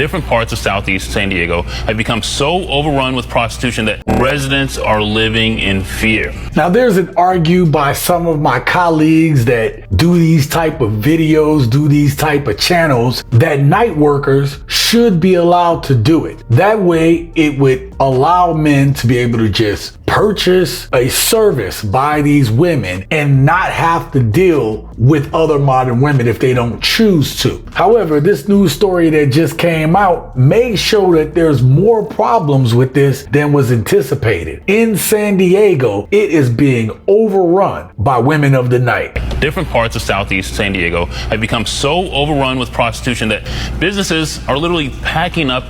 different parts of Southeast San Diego have become so overrun with prostitution that residents are living in fear. Now, there's an argue by some of my colleagues that do these type of videos, do these type of channels, that night workers should be allowed to do it. That way, it would allow men to be able to just purchase a service by these women and not have to deal with other modern women if they don't choose to. However, this news story that just came out may show that there's more problems with this than was anticipated. In San Diego, it is being overrun by women of the night. Different parts of Southeast San Diego have become so overrun with prostitution that businesses are literally packing up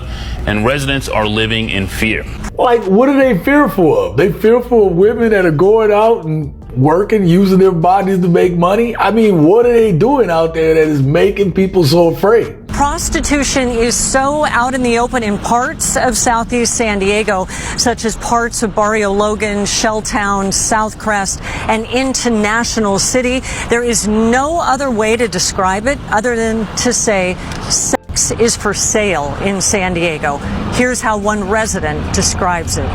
and residents are living in fear. Like, what are they fearful of? They fearful of women that are going out and working, using their bodies to make money? I mean, what are they doing out there that is making people so afraid? Prostitution is so out in the open in parts of Southeast San Diego, such as parts of Barrio Logan, Shelltown, Southcrest, and into National City. There is no other way to describe it other than to say sex is for sale in San Diego. Here's how one resident describes it.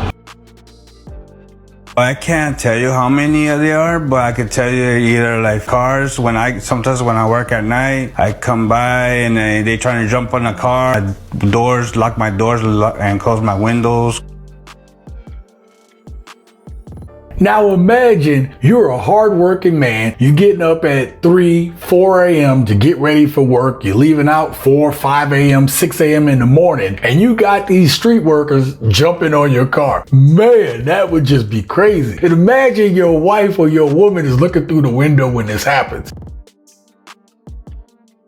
I can't tell you how many there are, but I could tell you either like cars. Sometimes when I work at night, I come by and they try to jump on the car. Lock my doors and close my windows. Now imagine you're a hardworking man. You're getting up at 3, 4 a.m. to get ready for work. You're leaving out 4, 5 a.m., 6 a.m. in the morning, and you got these street workers jumping on your car. Man, that would just be crazy. And imagine your wife or your woman is looking through the window when this happens.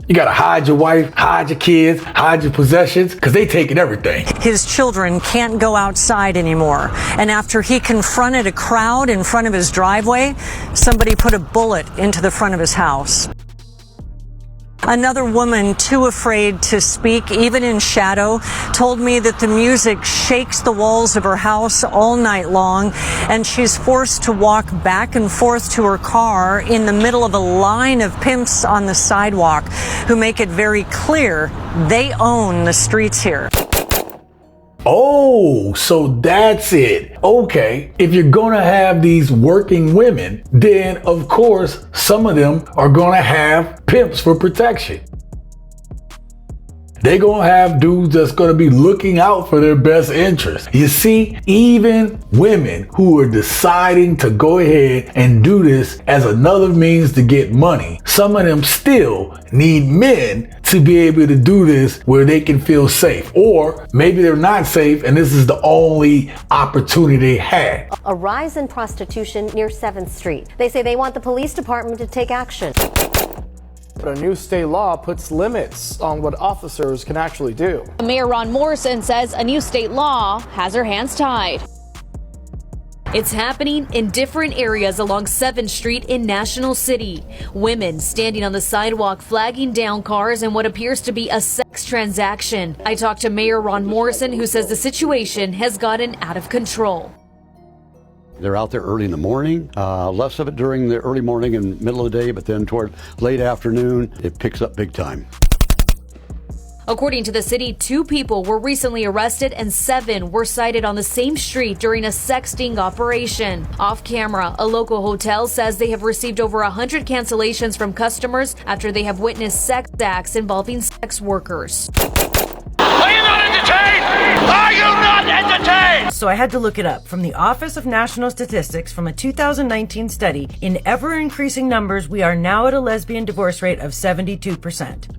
You gotta hide your wife, hide your kids, hide your possessions, because they taking everything. His children can't go outside anymore. And after he confronted a crowd in front of his driveway, somebody put a bullet into the front of his house. Another woman, too afraid to speak, even in shadow, told me that the music shakes the walls of her house all night long, and she's forced to walk back and forth to her car in the middle of a line of pimps on the sidewalk who make it very clear they own the streets here. Oh, so that's it. Okay, if you're gonna have these working women, then of course some of them are gonna have pimps for protection. They're gonna have dudes that's gonna be looking out for their best interest. You see, even women who are deciding to go ahead and do this as another means to get money, some of them still need men to be able to do this where they can feel safe. Or maybe they're not safe and this is the only opportunity they had. A rise in prostitution near 7th Street. They say they want the police department to take action. But a new state law puts limits on what officers can actually do. Mayor Ron Morrison says a new state law has her hands tied. It's happening in different areas along 7th Street in National City. Women standing on the sidewalk flagging down cars in what appears to be a sex transaction. I talked to Mayor Ron Morrison, who says the situation has gotten out of control. They're out there early in the morning, less of it during the early morning and middle of the day, but then toward late afternoon, it picks up big time. According to the city, 2 people were recently arrested and 7 were cited on the same street during a sexting operation. Off camera, a local hotel says they have received over 100 cancellations from customers after they have witnessed sex acts involving sex workers. Are you not entertained? Are you not entertained? So I had to look it up. From the Office of National Statistics, from a 2019 study, in ever-increasing numbers, we are now at a lesbian divorce rate of 72%.